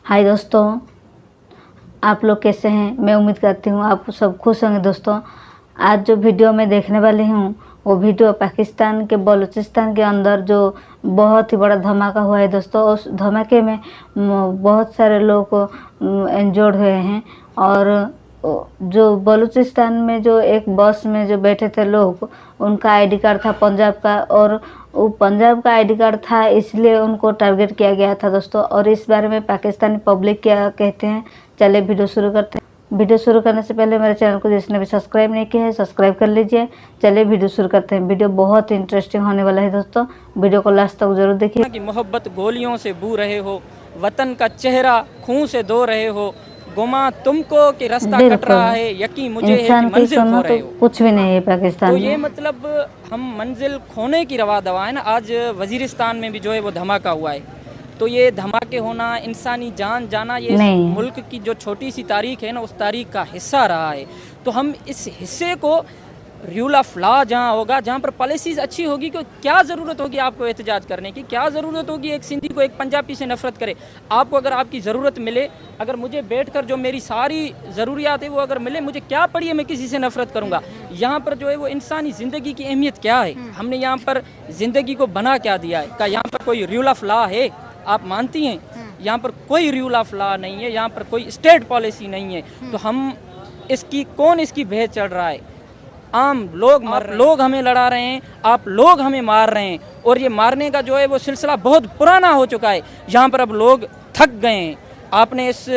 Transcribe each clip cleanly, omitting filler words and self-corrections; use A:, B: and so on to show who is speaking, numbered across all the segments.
A: हाय दोस्तों, आप लोग कैसे हैं। मैं उम्मीद करती हूँ आप सब खुश होंगे। दोस्तों, आज जो वीडियो मैं देखने वाली हूँ वो वीडियो पाकिस्तान के बलूचिस्तान के अंदर जो बहुत ही बड़ा धमाका हुआ है। दोस्तों, उस धमाके में बहुत सारे लोग इंजर्ड हुए हैं और जो बलूचिस्तान में जो एक बस में जो बैठे थे लोग, उनका आईडी कार्ड था पंजाब का, और वो पंजाब का आईडी कार्ड था इसलिए उनको टारगेट किया गया था। दोस्तों, और इस बारे में पाकिस्तानी पब्लिक क्या कहते हैं, चलिए वीडियो शुरू करते हैं। वीडियो शुरू करने से पहले मेरे चैनल को जिसने भी सब्सक्राइब नहीं किया है सब्सक्राइब कर लीजिए। चलिए वीडियो शुरू करते हैं। वीडियो बहुत इंटरेस्टिंग होने वाला है। दोस्तों, वीडियो को लास्ट तक जरूर देखिए।
B: कि मोहब्बत गोलियों से बू रहे हो, वतन का चेहरा खून से धो रहे हो, गुमा तुमको कि रास्ता कट रहा है, यकीन मुझे है कि मंजिल खो रहे हो।
A: कुछ भी नहीं है पाकिस्तान
B: तो
A: में।
B: ये मतलब हम मंजिल खोने की रवा दवा है ना। आज वजीरिस्तान में भी जो है वो धमाका हुआ है। तो ये धमाके होना, इंसानी जान जाना, ये इस मुल्क की जो छोटी सी तारीख है ना, उस तारीख का हिस्सा रहा है। तो हम इस हिस्से को रूल ऑफ लॉ जहाँ होगा, जहाँ पर पॉलिसीज़ अच्छी होगी, कि क्या ज़रूरत होगी आपको एहतजाज करने की, क्या ज़रूरत होगी एक सिंधी को एक पंजाबी से नफ़रत करे। आपको अगर आपकी ज़रूरत मिले, अगर मुझे बैठकर जो मेरी सारी ज़रूरियात है वो अगर मिले, मुझे क्या पड़ी है, मैं किसी से नफ़रत करूँगा। यहाँ पर जो है वो इंसानी ज़िंदगी की अहमियत क्या है, हमने यहाँ पर ज़िंदगी को बना क्या दिया है। क्या यहाँ पर कोई रूल ऑफ लॉ है? आप मानती हैं यहाँ पर कोई रूल ऑफ लॉ नहीं है, यहाँ पर कोई स्टेट पॉलिसी नहीं है। तो हम कौन इसकी भेद चढ़ रहा है? आम लोग हमें लड़ा रहे हैं, आप लोग हमें मार रहे हैं। और ये मारने का जो है वो सिलसिला बहुत पुराना हो चुका है। यहाँ पर अब लोग थक गए हैं। आपने इस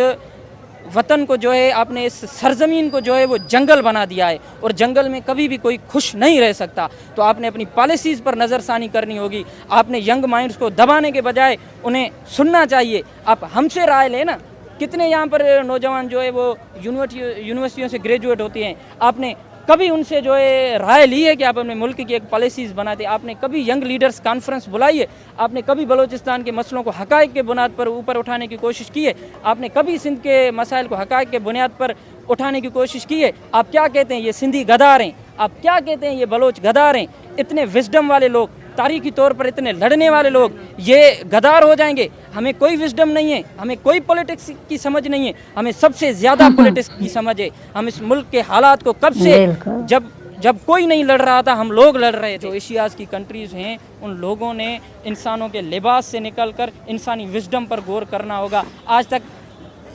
B: वतन को जो है, आपने इस सरजमीन को जो है वो जंगल बना दिया है, और जंगल में कभी भी कोई खुश नहीं रह सकता। तो आपने अपनी पॉलिसीज़ पर नज़रसानी करनी होगी। आपने यंग माइंड्स को दबाने के बजाय उन्हें सुनना चाहिए। आप हमसे राय लें ना। कितने यहाँ पर नौजवान जो है वो यूनिवर्सिटियों से ग्रेजुएट होती हैं, आपने कभी उनसे जो है राय ली है कि आप अपने मुल्क की एक पॉलिसीज़ बनाते? आपने कभी यंग लीडर्स कॉन्फ्रेंस बुलाई है? आपने कभी बलूचिस्तान के मसलों को हक़ाइक़ के बुनियाद पर ऊपर उठाने की कोशिश की है? आपने कभी सिंध के मसाइल को हक़ाइक़ के बुनियाद पर उठाने की कोशिश की है? आप क्या कहते हैं, ये सिंधी गद्दार हैं? आप क्या कहते हैं, ये बलोच गद्दार हैं? इतने विजडम वाले लोग, तारीखी तौर पर इतने लड़ने वाले लोग, ये गद्दार हो जाएंगे? हमें कोई विजडम नहीं है, हमें कोई पॉलिटिक्स की समझ नहीं है, हमें सबसे ज़्यादा पॉलिटिक्स की समझ है। हम इस मुल्क के हालात को कब से, जब कोई नहीं लड़ रहा था, हम लोग लड़ रहे थे। जो एशियाज़ की कंट्रीज़ हैं, उन लोगों ने इंसानों के लिबास से निकलकर इंसानी विजडम पर गौर करना होगा। आज तक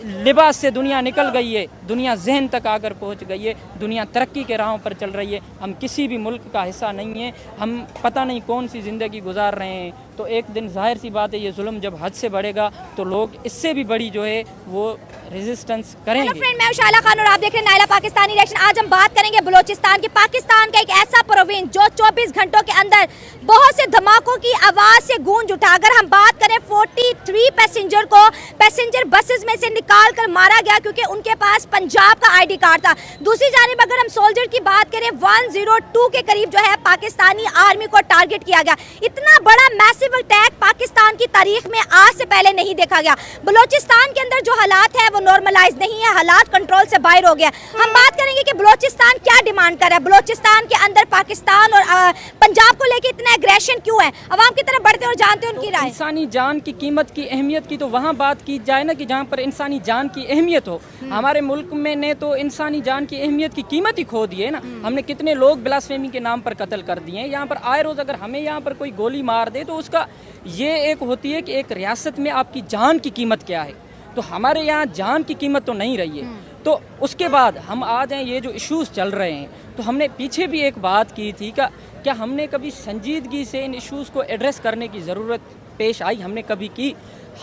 B: लिबास से दुनिया निकल गई है, दुनिया जहन तक आकर पहुंच गई है, दुनिया तरक्की के राहों पर चल रही है। हम किसी भी मुल्क का हिस्सा नहीं है, हम पता नहीं कौन सी ज़िंदगी गुजार रहे हैं। तो एक दिन जाहिर सी बात है, ये जुल्म जब हद से बढ़ेगा तो लोग इससे भी बड़ी जो है वो रेजिस्टेंस करेंगे।
C: हेलो फ्रेंड, मैं शाला खान और आप देख रहे हैं नायला पाकिस्तानी रिएक्शन। आज हम बात करेंगे बलूचिस्तान की। पाकिस्तान का एक ऐसा प्रोविंस जो 24 घंटों के अंदर बहुत से धमाकों की आवाज से गूंज उठा। अगर हम बात करें 43 पैसेंजर को पैसेंजर बसेस में से निकाल कर मारा गया क्योंकि उनके पास पंजाब का आईडी कार्ड था। दूसरी जानिब अगर हम सोल्जर की बात करें, 102 के करीब जो है पाकिस्तानी आर्मी को टारगेट किया गया। इतना बड़ा मैसिव अटैक पाकिस्तान की तारीख में आज से पहले नहीं देखा गया। बलूचिस्तान के अंदर जो हालात है वो नॉर्मलाइज नहीं है, हालात कंट्रोल से बाहर हो गया। हम बात करेंगे कि बलूचिस्तान क्या डिमांड कर रहा है, बलूचिस्तान के अंदर पाकिस्तान और पंजाब को लेकर इतना एग्रेशन क्यों है। अवाम की तरफ बढ़ते और जानते हैं उनकी राय।
B: इंसानी जान की कीमत की अहमियत की तो वहाँ बात की जाए ना, कि जहाँ पर इंसानी जान की अहमियत हो। हमारे मुल्क में ने तो इंसानी जान की अहमियत की कीमत ही खो दी है ना। हमने कितने लोग ब्लास्फेमी के नाम पर कत्ल कर दिए हैं। यहाँ पर आए रोज अगर हमें यहाँ पर कोई गोली मार दे तो उसका ये एक होती है कि एक रियासत में आपकी जान की कीमत क्या है। तो हमारे यहाँ जान की कीमत तो नहीं रही है। तो उसके बाद हम आ जाएं, ये जो इश्यूज़ चल रहे हैं, तो हमने पीछे भी एक बात की थी, क्या हमने कभी संजीदगी से इन इश्यूज़ को एड्रेस करने की ज़रूरत पेश आई? हमने कभी की?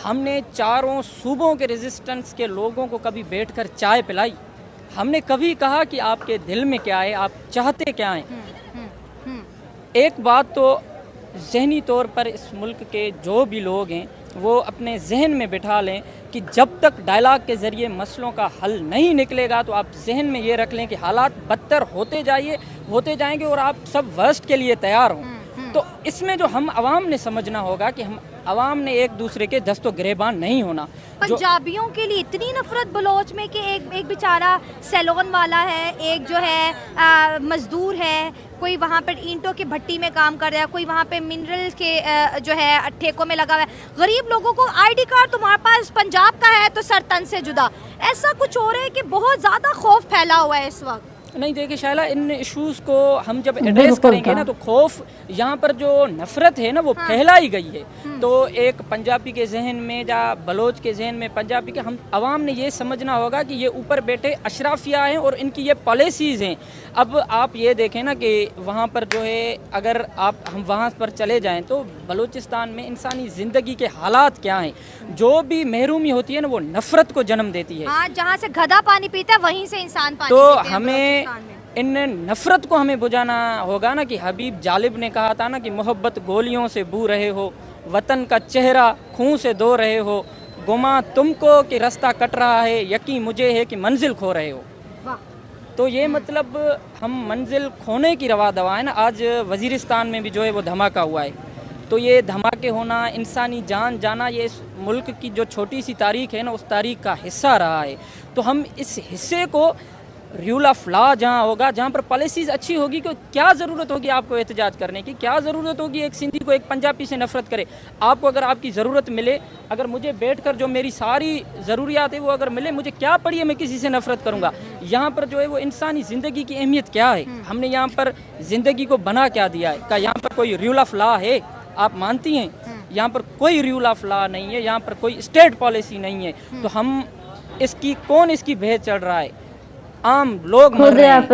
B: हमने चारों सूबों के रेजिस्टेंस के लोगों को कभी बैठकर चाय पिलाई? हमने कभी कहा कि आपके दिल में क्या है, आप चाहते क्या हैं? एक बात तो ज़हनी तौर पर इस मुल्क के जो भी लोग हैं वो अपने जहन में बिठा लें कि जब तक डायलॉग के ज़रिए मसलों का हल नहीं निकलेगा, तो आप जहन में ये रख लें कि हालात बदतर होते जाएंगे और आप सब वर्स्ट के लिए तैयार हों। तो इसमें जो हम आवाम ने समझना होगा कि हम आवाम ने एक दूसरे के दस्तों गिरेबान नहीं होना।
C: पंजाबियों के लिए इतनी नफरत बलोच में कि एक बेचारा सैलून वाला है, एक जो है मजदूर है, कोई वहाँ पर ईंटों की भट्टी में काम कर रहा है, कोई वहाँ पे मिनरल के जो है ठेकों में लगा हुआ है। गरीब लोगों को आईडी कार्ड तुम्हारे पास पंजाब का है तो सर तन से जुदा, ऐसा कुछ हो रहा है कि बहुत ज़्यादा खौफ फैला हुआ है इस वक्त।
B: नहीं देखिए शायला, इन इश्यूज़ को हम जब एड्रेस करेंगे ना तो खौफ, यहाँ पर जो नफ़रत है ना वो फैलाई गई है। तो एक पंजाबी के जहन में या बलोच के जहन में, पंजाबी के हम आवाम ने ये समझना होगा कि ये ऊपर बैठे अशराफिया हैं और इनकी ये पॉलिसीज़ हैं। अब आप ये देखें ना कि वहाँ पर जो है, अगर हम वहाँ पर चले जाएँ तो बलूचिस्तान में इंसानी ज़िंदगी के हालात क्या हैं। जो भी महरूमी होती है ना वो नफ़रत को जन्म देती है।
C: हाँ, जहाँ से गधा पानी पीता है वहीं से इंसान पानी
B: तो
C: पीते हैं
B: हमें
C: बलूचिस्तान में।
B: इन नफ़रत को हमें बुझाना होगा ना कि हबीब जालिब ने कहा था ना कि मोहब्बत गोलियों से बू रहे हो, वतन का चेहरा खून से धो रहे हो, गुमा तुमको कि रास्ता कट रहा है, यकीन मुझे है कि मंजिल खो रहे हो। तो ये मतलब हम मंजिल खोने की रवा दवा है ना। आज वज़ीरिस्तान में भी जो है वो धमाका हुआ है। तो ये धमाके होना, इंसानी जान जाना, ये इस मुल्क की जो छोटी सी तारीख है ना उस तारीख का हिस्सा रहा है। तो हम इस हिस्से को रूल ऑफ लॉ जहाँ होगा, जहाँ पर पॉलिसीज़ अच्छी होगी, कि क्या ज़रूरत होगी आपको एहतजाज करने की, क्या ज़रूरत होगी एक सिंधी को एक पंजाबी से नफ़रत करे। आपको अगर आपकी ज़रूरत मिले, अगर मुझे बैठकर जो मेरी सारी ज़रूरियात है वो अगर मिले, मुझे क्या पड़ी है मैं किसी से नफ़रत करूँगा। यहाँ पर जो है वो इंसानी ज़िंदगी की अहमियत क्या है, हमने यहाँ पर ज़िंदगी को बना क्या दिया है। क्या यहाँ पर कोई रूल ऑफ लॉ है? आप मानती हैं यहाँ पर कोई रूल ऑफ लॉ नहीं है, यहाँ पर कोई स्टेट पॉलिसी नहीं है। तो हम इसकी भेद चढ़ रहा है। आम लोग मर रहे हैं,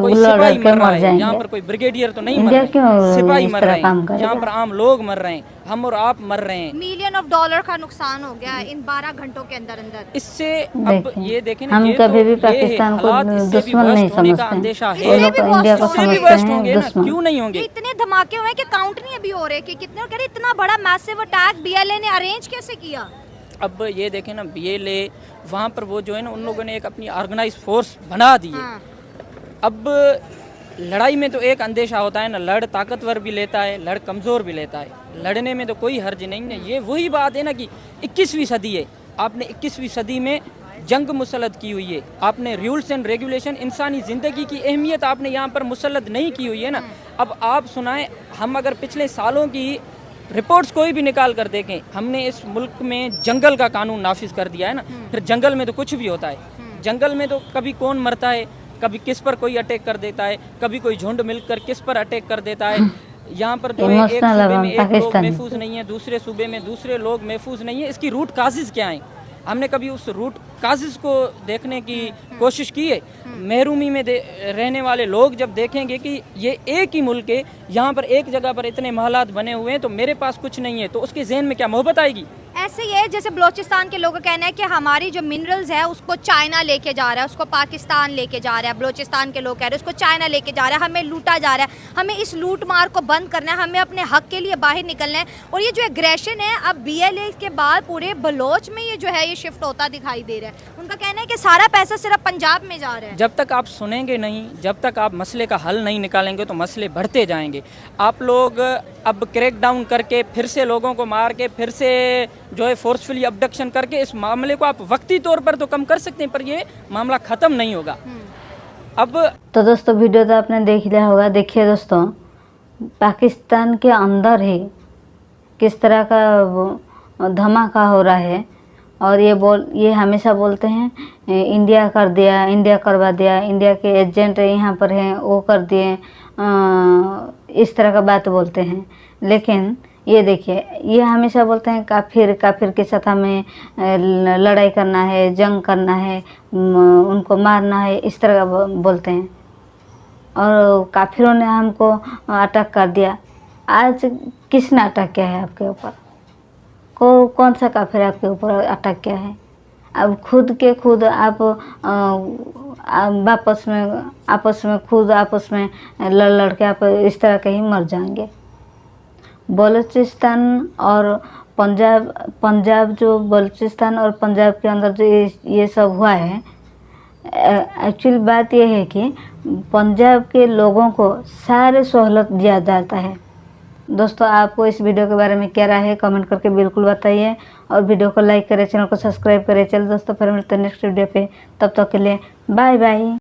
B: कोई सिपाही मर रहा है, यहाँ पर कोई ब्रिगेडियर तो नहीं मर रहे, सिपाही मर रहे हैं, यहाँ पर आम लोग मर रहे हैं, हम और आप मर रहे हैं।
C: $मिलियन का नुकसान हो गया इन 12 घंटों के अंदर अंदर।
B: इससे अब ये देखें ना,
A: हम कभी भी पाकिस्तान को दुश्मन नहीं समझते,
B: अंदेशा है,
A: वो लोग इंडिया को समझते हैं दुश्मन।
B: क्यों नहीं होंगे?
C: इतने धमाके हुए कि काउंट नहीं अभी हो रहे कि कितने, कह रहे इतना बड़ा मैसिव अटैक BLA ने अरेंज कैसे किया।
B: अब ये देखें ना, BLA वहाँ पर वो जो है ना उन लोगों ने एक अपनी ऑर्गेनाइज फोर्स बना दी है।
C: हाँ।
B: अब लड़ाई में तो एक अंदेशा होता है ना, लड़ ताकतवर भी लेता है, लड़ कमज़ोर भी लेता है, लड़ने में तो कोई हर्ज नहीं है। ये वही बात है ना कि 21वीं सदी है, आपने 21वीं सदी में जंग मुसल्लत की हुई है, आपने रूल्स एंड रेगुलेशन, इंसानी ज़िंदगी की अहमियत आपने यहाँ पर मुसल्लत नहीं की हुई है ना। अब आप सुनाएं, हम अगर पिछले सालों की रिपोर्ट्स कोई भी निकाल कर देखें, हमने इस मुल्क में जंगल का कानून नाफिज कर दिया है ना। फिर जंगल में तो कुछ भी होता है, जंगल में तो कभी कौन मरता है, कभी किस पर कोई अटैक कर देता है, कभी कोई झुंड मिलकर किस पर अटैक कर देता है। यहाँ पर जो है एक सूबे में एक लोग महफूज नहीं है, दूसरे सूबे में दूसरे लोग महफूज नहीं है। इसकी रूट काजिज़ क्या है? हमने कभी उस रूट काजिज़ को देखने की कोशिश की है? महरूमी में रहने वाले लोग जब देखेंगे कि ये एक ही मुल्क है, यहाँ पर एक जगह पर इतने महलात बने हुए हैं तो मेरे पास कुछ नहीं है, तो उसके जहन में क्या मोहब्बत आएगी?
C: ऐसे ही है जैसे बलूचिस्तान के लोगों का कहना है कि हमारी जो मिनरल्स है उसको चाइना लेके जा रहा है, उसको पाकिस्तान लेके जा रहा है। बलूचिस्तान के लोग कह रहे हैं उसको चाइना लेके जा रहा है, हमें लूटा जा रहा है, हमें इस लूट मार को बंद करना है, हमें अपने हक के लिए बाहर निकलना है। और ये जो एग्रेशन है अब BLA के बाद पूरे बलोच में ये जो है ये शिफ्ट होता दिखाई दे रहा है। उनका कहना है कि सारा पैसा सिर्फ पंजाब में जा रहा है।
B: जब तक आप सुनेंगे नहीं, जब तक आप मसले का हल नहीं निकालेंगे तो मसले बढ़ते जाएंगे। आप लोग अब क्रैक डाउन करके फिर से लोगों को मार के फिर से जो है फोर्सफुली अबडक्शन करके इस मामले को आप वक्ती तौर पर तो कम कर सकते हैं, पर ये मामला ख़त्म नहीं होगा। अब
A: तो दोस्तों वीडियो तो आपने देख लिया होगा। देखिए दोस्तों, पाकिस्तान के अंदर ही किस तरह का धमाका हो रहा है। और ये हमेशा बोलते हैं इंडिया कर दिया, इंडिया करवा दिया, इंडिया के एजेंट यहाँ पर हैं, वो कर दिए, इस तरह का बात बोलते हैं। लेकिन ये देखिए, ये हमेशा बोलते हैं काफिर के साथ हमें लड़ाई करना है, जंग करना है, उनको मारना है, इस तरह का बोलते हैं। और काफिरों ने हमको अटैक कर दिया। आज किसने अटैक किया है आपके ऊपर? कौन सा काफिर आपके ऊपर अटैक किया है? अब खुद आप आपस में लड़ के आप इस तरह के ही मर जाएंगे। बलूचिस्तान और पंजाब जो बलूचिस्तान और पंजाब के अंदर जो ये सब हुआ है, एक्चुअल बात यह है कि पंजाब के लोगों को सारे सहूलत दिया जाता है, दोस्तों आपको इस वीडियो के बारे में क्या राय है कमेंट करके बिल्कुल बताइए और वीडियो को लाइक करें, चैनल को सब्सक्राइब करें। चलो दोस्तों फिर मिलते हैं नेक्स्ट वीडियो पे, तब तक के लिए बाय बाय।